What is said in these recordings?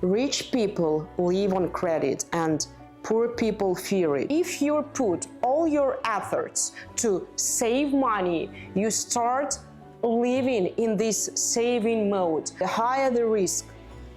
Rich people live on credit and poor people fear it. If you put all your efforts to save money, you start living in this saving mode. The higher the risk,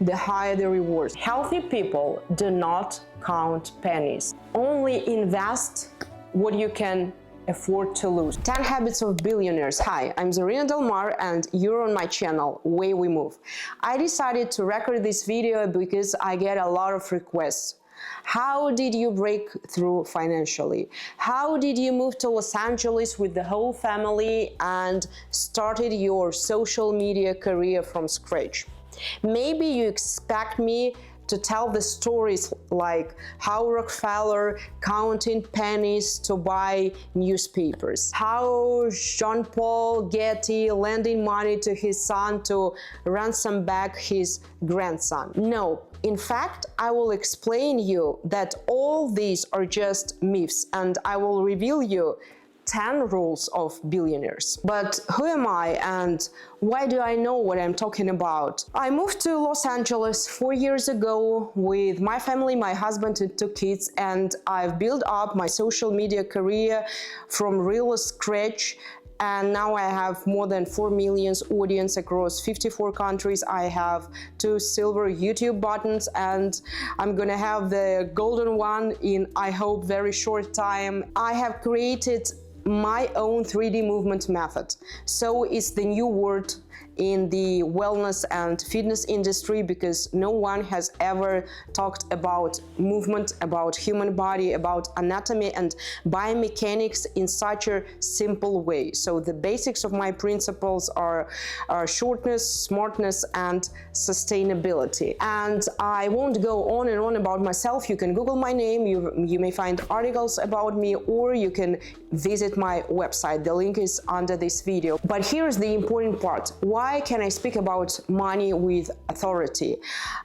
the higher the reward. Healthy people do not count pennies. Only invest what you can afford to lose. 10 Habits of Billionaires. Hi, I'm Zarina Delmar and you're on my channel, Way We Move. I decided to record this video because I get a lot of requests. How did you break through financially? How did you move to Los Angeles with the whole family and started your social media career from scratch? Maybe you expect me to tell the stories like how Rockefeller counting pennies to buy newspapers, how Jean-Paul Getty lending money to his son to ransom back his grandson. No, in fact, I will explain you that all these are just myths and I will reveal you 10 rules of billionaires. But who am I and why do I know what I'm talking about? I moved to Los Angeles 4 years ago with my family, my husband and 2 kids, and I've built up my social media career from real scratch. And now I have more than 4 million audience across 54 countries. I have 2 silver YouTube buttons and I'm gonna have the golden one in, I hope, very short time. I have created my own 3D movement method. So it's the new word in the wellness and fitness industry because no one has ever talked about movement, about human body, about anatomy and biomechanics in such a simple way. So the basics of my principles are shortness, smartness and sustainability. And I won't go on and on about myself. You can Google my name, you may find articles about me, or you can visit my website. The link is under this video. But here's the important part. Why can I speak about money with authority?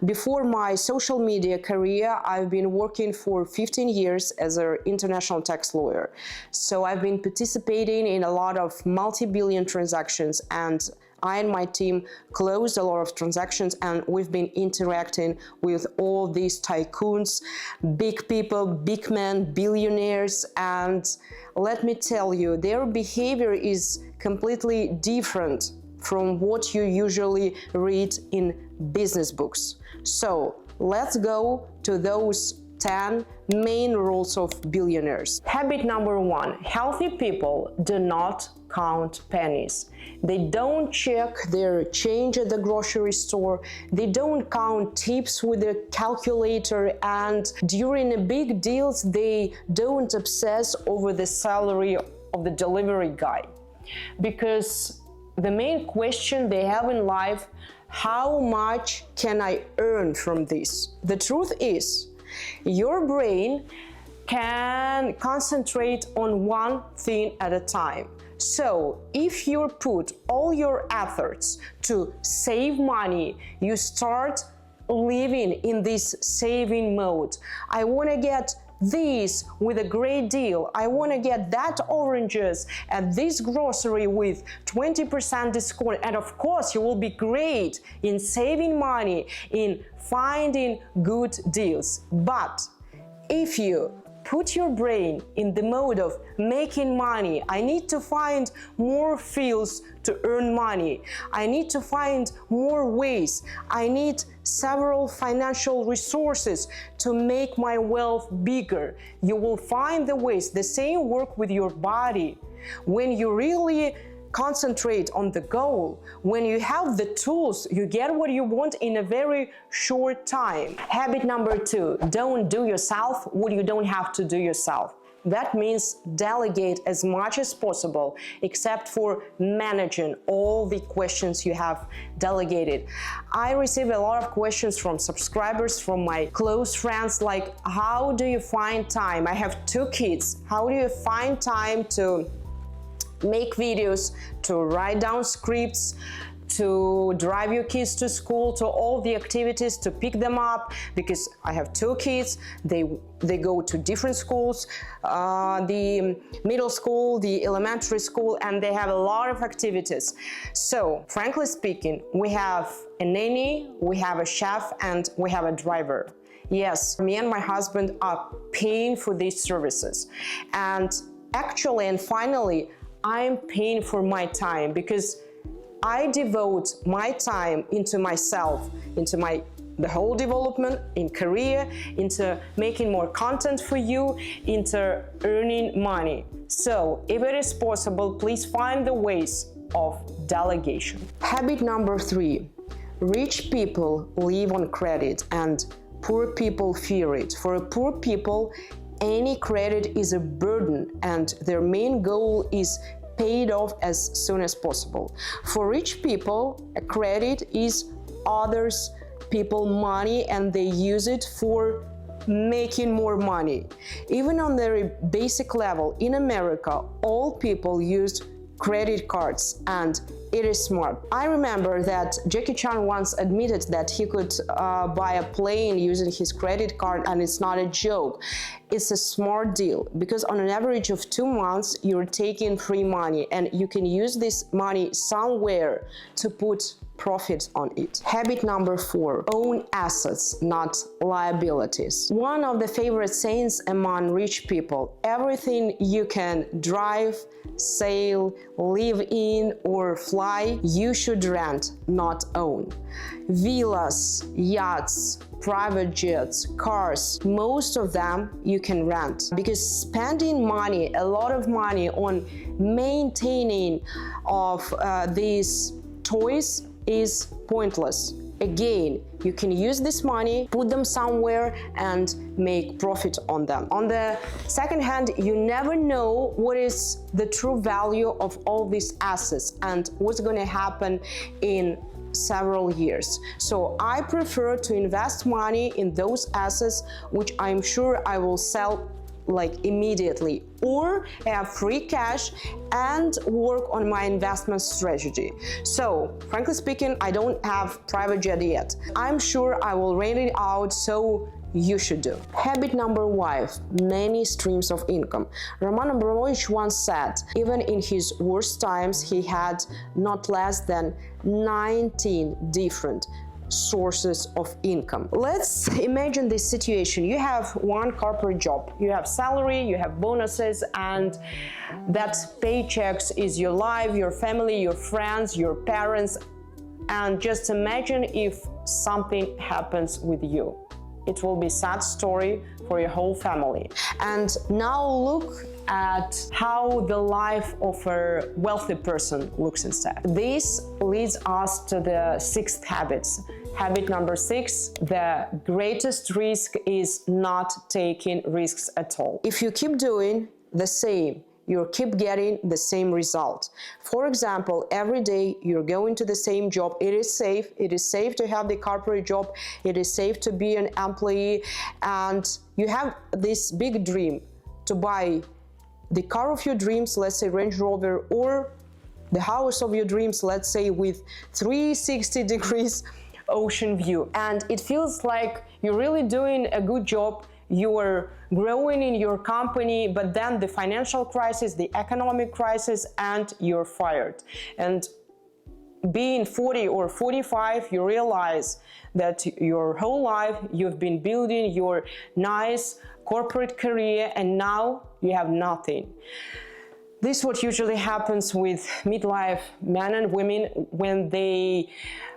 Before my social media career, I've been working for 15 years as an international tax lawyer. So I've been participating in a lot of multi-billion transactions and I and my team closed a lot of transactions and we've been interacting with all these tycoons, big people, big men, billionaires, and let me tell you, their behavior is completely different from what you usually read in business books. So let's go to those 10 main rules of billionaires. Habit number 1, healthy people do not count pennies. They don't check their change at the grocery store. They don't count tips with a calculator, and during the big deals, they don't obsess over the salary of the delivery guy. Because the main question they have in life, how much can I earn from this? The truth is, your brain can concentrate on one thing at a time. So if you put all your efforts to save money, you start living in this saving mode. I want to get this with a great deal. I want to get that oranges at this grocery with 20% discount. And of course, you will be great in saving money, in finding good deals. But if you put your brain in the mode of making money, I need to find more fields to earn money. I need to find more ways. I need several financial resources to make my wealth bigger. You will find the ways. The same work with your body. When you really concentrate on the goal, when you have the tools, you get what you want in a very short time. Habit number 2, don't do yourself what you don't have to do yourself. That means delegate as much as possible, except for managing all the questions you have delegated. I receive a lot of questions from subscribers, from my close friends, like, how do you find time? I have 2 kids. How do you find time to make videos, to write down scripts, to drive your kids to school, to all the activities, to pick them up, because I have two kids. They go to different schools, the middle school, the elementary school, and they have a lot of activities. So frankly speaking, we have a nanny, we have a chef, and we have a driver. Yes, me and my husband are paying for these services. And actually, and finally, I'm paying for my time, because I devote my time into myself, into the whole development in career, into making more content for you, into earning money. So if it is possible, please find the ways of delegation. Habit number 3, rich people live on credit and poor people fear it. For poor people, any credit is a burden and their main goal is paid off as soon as possible. For rich people, a credit is others people money and they use it for making more money. Even on the basic level, in America, all people use credit cards, and it is smart. I remember that Jackie Chan once admitted that he could buy a plane using his credit card, and it's not a joke. It's a smart deal, because on an average of 2 months, you're taking free money, and you can use this money somewhere to put profits on it. Habit number 4, own assets, not liabilities. One of the favorite sayings among rich people: everything you can drive, sail, live in, or fly, you should rent, not own. Villas, yachts, private jets, cars, most of them you can rent, because spending money, a lot of money on maintaining of these toys is pointless. Again, you can use this money, put them somewhere, and make profit on them. On the second hand, you never know what is the true value of all these assets and what's going to happen in several years. So I prefer to invest money in those assets which I'm sure I will sell like immediately, or have free cash and work on my investment strategy. So frankly speaking, I don't have private jet yet. I'm sure I will rent it out, so you should do. Habit number 5, many streams of income. Roman Abramovich once said, even in his worst times, he had not less than 19 different sources of income. Let's imagine this situation. You have one corporate job, you have salary, you have bonuses, and that paychecks is your life, your family, your friends, your parents. And just imagine if something happens with you. It will be a sad story for your whole family. And now look at how the life of a wealthy person looks instead. This leads us to the 6th habit. Habit number 6, the greatest risk is not taking risks at all. If you keep doing the same, you keep getting the same result. For example, every day you're going to the same job. It is safe. It is safe to have the corporate job. It is safe to be an employee. And you have this big dream to buy the car of your dreams, let's say Range Rover, or the house of your dreams, let's say with 360 degrees ocean view. And it feels like you're really doing a good job. You're growing in your company, but then the financial crisis, the economic crisis, and you're fired. And being 40 or 45, you realize that your whole life you've been building your nice corporate career, and now you have nothing. This is what usually happens with midlife men and women when they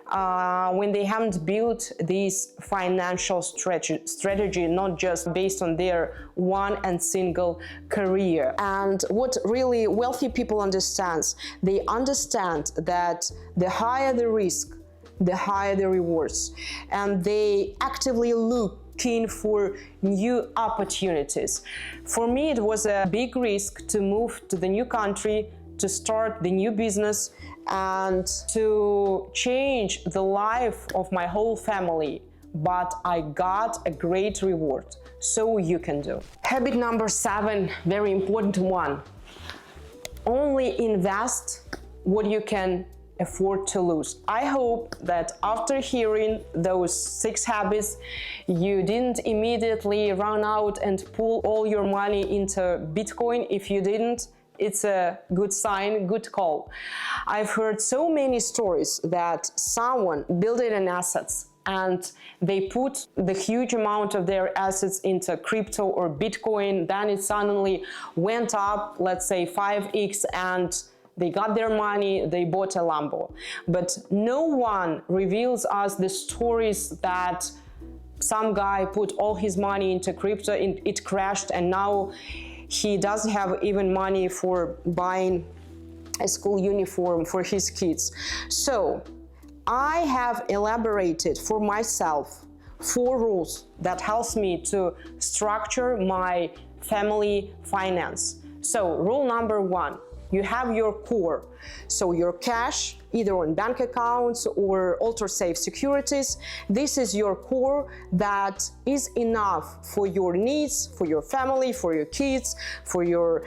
haven't built this financial strategy, not just based on their one and single career. And what really wealthy people understand, they understand that the higher the risk, the higher the rewards, and they actively looking for new opportunities. For me, it was a big risk to move to the new country, to start the new business, and to change the life of my whole family. But I got a great reward, so you can do. Habit number 7, very important one. Only invest what you can afford to lose. I hope that after hearing those 6 habits, you didn't immediately run out and pull all your money into Bitcoin. If you didn't, it's a good sign, good call. I've heard so many stories that someone building an assets and they put the huge amount of their assets into crypto or Bitcoin, then it suddenly went up, let's say 5x, and they got their money, they bought a Lambo. But no one reveals us the stories that some guy put all his money into crypto, it crashed, and now he doesn't have even money for buying a school uniform for his kids. So I have elaborated for myself 4 rules that helps me to structure my family finance. So rule number 1, you have your core. So your cash, either on bank accounts or alter-safe securities, this is your core that is enough for your needs, for your family, for your kids, for your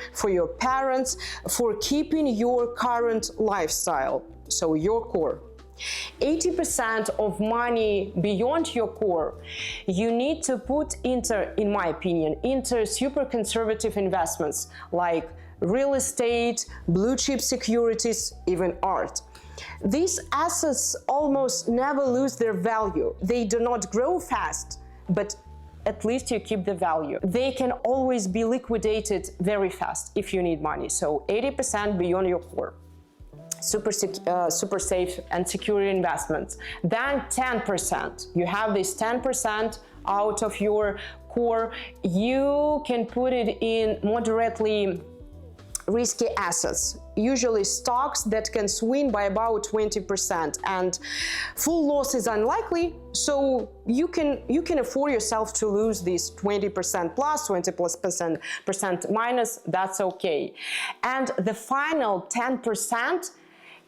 parents, for keeping your current lifestyle. So your core. 80% of money beyond your core, you need to put into, in my opinion, into super conservative investments like real estate, blue chip securities, even art. These assets almost never lose their value. They do not grow fast, but at least you keep the value. They can always be liquidated very fast if you need money. So 80% beyond your core. Super safe and secure investments. Then 10%. You have this 10% out of your core. You can put it in moderately risky assets, usually stocks that can swing by about 20%, and full loss is unlikely, so you can afford yourself to lose this 20% plus, 20% minus, that's okay. And the final 10%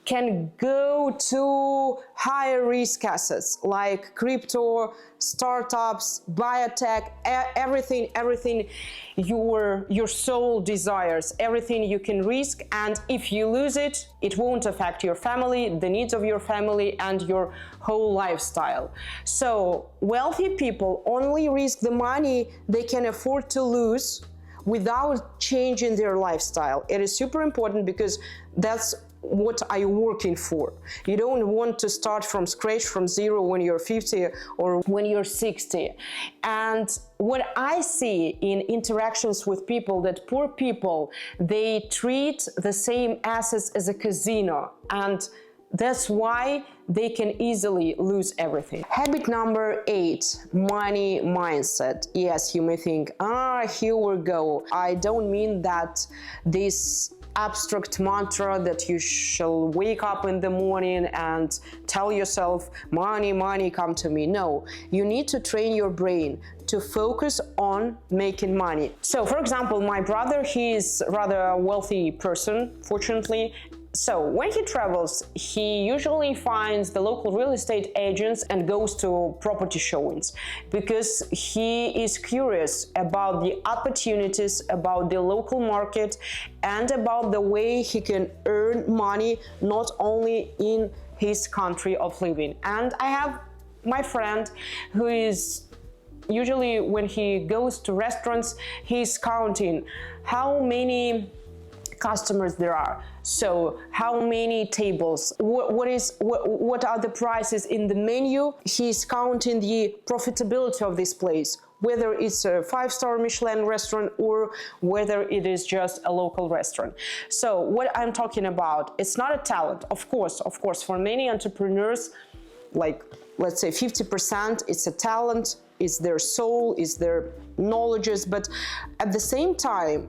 can go to higher risk assets like crypto, startups, biotech, everything your soul desires, everything you can risk, and if you lose it, it won't affect your family, the needs of your family, and your whole lifestyle. So wealthy people only risk the money they can afford to lose without changing their lifestyle. It is super important because that's what are you working for. You don't want to start from scratch, from zero, when you're 50 or when you're 60. And what I see in interactions with people, that poor people, they treat the same assets as a casino, and that's why they can easily lose everything. Habit number 8, money mindset. Yes, you may think, here we go. I don't mean that this abstract mantra that you shall wake up in the morning and tell yourself, money, money, come to me. No, you need to train your brain to focus on making money. So, for example, my brother, he is rather a wealthy person, fortunately. So when he travels, he usually finds the local real estate agents and goes to property showings because he is curious about the opportunities, about the local market, and about the way he can earn money not only in his country of living. And I have my friend who is usually, when he goes to restaurants, he's counting how many customers there are, so how many tables, what are the prices in the menu. He's counting the profitability of this place, whether it's a 5-star Michelin restaurant or whether it is just a local restaurant. So what I'm talking about, it's not a talent. Of course, for many entrepreneurs, like let's say 50%, it's a talent, it's their soul, it's their knowledges, but at the same time,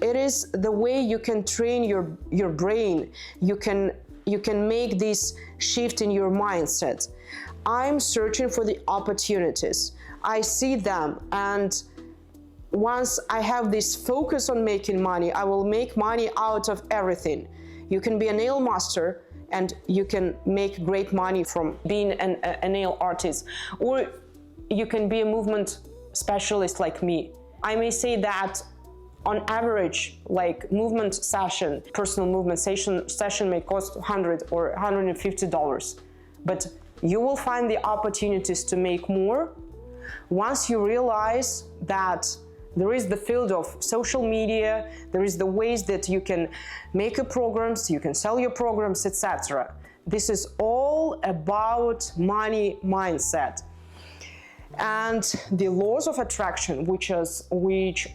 it is the way you can train your brain. You can make this shift in your mindset. I'm searching for the opportunities. I see them, and once I have this focus on making money, I will make money out of everything. You can be a nail master and you can make great money from being a nail artist, or you can be a movement specialist like me. I may say that on average, like personal movement session may cost $100 or $150, but you will find the opportunities to make more once you realize that there is the field of social media, there is the ways that you can make your programs, you can sell your programs, etc. This is all about money mindset. And the laws of attraction, which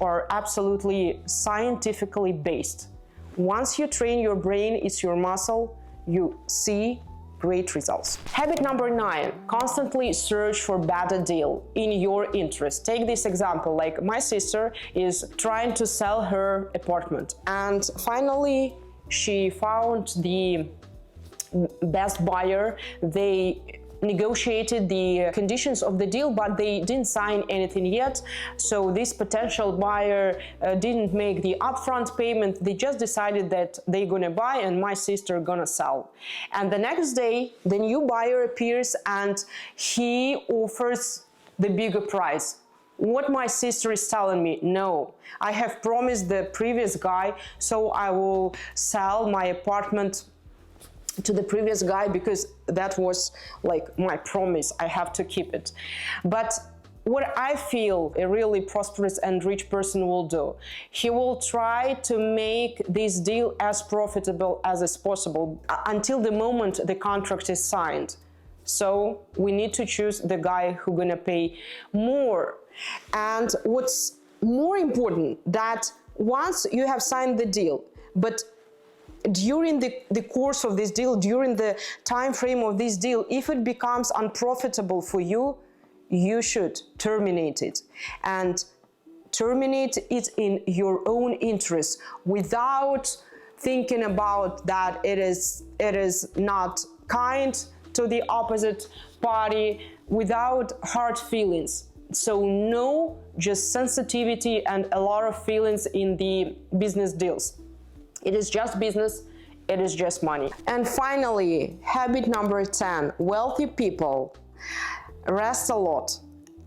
are absolutely scientifically based. Once you train your brain, it's your muscle, you see great results. Habit number 9, constantly search for better deal in your interest. Take this example, like my sister is trying to sell her apartment, and finally she found the best buyer. They negotiated the conditions of the deal, but they didn't sign anything yet. So this potential buyer didn't make the upfront payment. They just decided that they're gonna buy and my sister gonna sell. And the next day, the new buyer appears and he offers the bigger price. What my sister is telling me, no, I have promised the previous guy, so I will sell my apartment to the previous guy because that was like my promise, I have to keep it. But what I feel a really prosperous and rich person will do, he will try to make this deal as profitable as is possible until the moment the contract is signed. So we need to choose the guy who's gonna pay more. And what's more important, that once you have signed the deal, but during the course of this deal, during the time frame of this deal, if it becomes unprofitable for you, you should terminate it. And terminate it in your own interest without thinking about that it is not kind to the opposite party, without hard feelings. So no, just sensitivity and a lot of feelings in the business deals. It is just business, it is just money. And finally, habit number 10, wealthy people rest a lot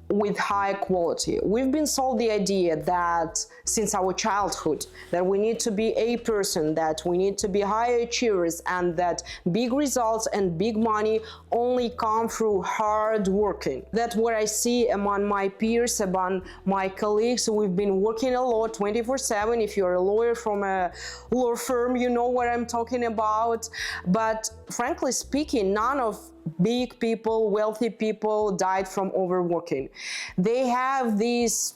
with high quality. We've been sold the idea that since our childhood, that we need to be a person, that we need to be high achievers, and that big results and big money only come through hard working. That's what I see among my peers, among my colleagues. We've been working a lot 24/7. If you're a lawyer from a law firm, you know what I'm talking about. But frankly speaking, none of big people, wealthy people died from overworking. They have these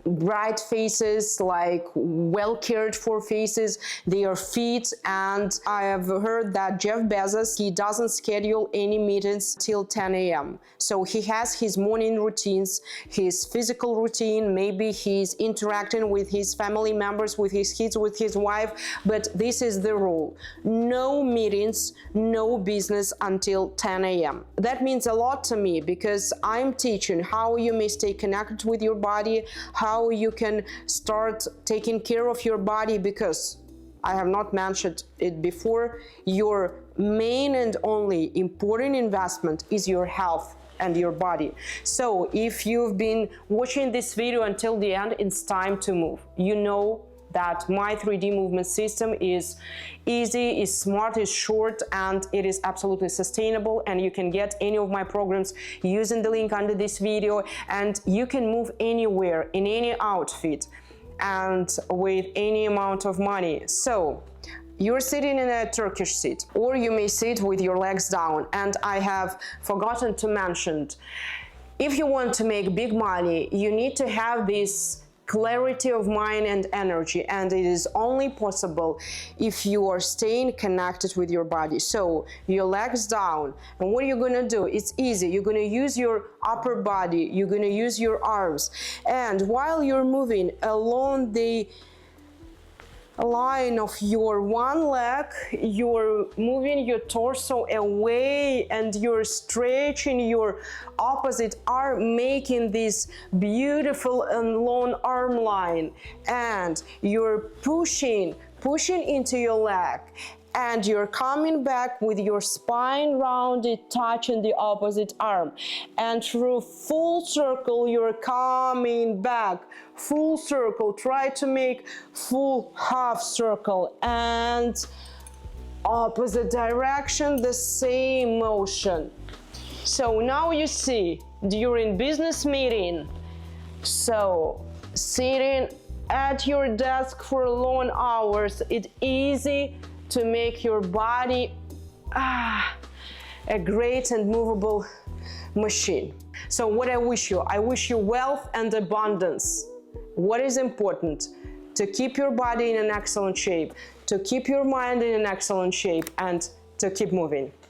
bright faces, like well cared for faces. They are fit, and I have heard that Jeff Bezos, he doesn't schedule any meetings till 10 a.m. So he has his morning routines, his physical routine, maybe he's interacting with his family members, with his kids, with his wife, but this is the rule. No meetings, no business until 10 a.m. That means a lot to me, because I'm teaching how you may stay connected with your body, how you can start taking care of your body, because I have not mentioned it before, your main and only important investment is your health and your body. So if you've been watching this video until the end, it's time to move. You know that my 3D movement system is easy, is smart, is short, and it is absolutely sustainable. And you can get any of my programs using the link under this video, and you can move anywhere, in any outfit, and with any amount of money. So you're sitting in a Turkish seat, or you may sit with your legs down. And I have forgotten to mention, if you want to make big money, you need to have this clarity of mind and energy, and it is only possible if you are staying connected with your body. So your legs down, and what are you gonna do? It's easy. You're gonna use your upper body, you're gonna use your arms, and while you're moving along the line of your one leg, you're moving your torso away and you're stretching your opposite arm, making this beautiful and long arm line, and you're pushing into your leg, and you're coming back with your spine rounded, touching the opposite arm, and through full circle you're coming back full circle, try to make full half circle, and opposite direction, the same motion. So now you see during business meeting, so sitting at your desk for long hours, it's easy to make your body a great and movable machine. So what I wish you wealth and abundance. What is important? To keep your body in an excellent shape, to keep your mind in an excellent shape, and to keep moving.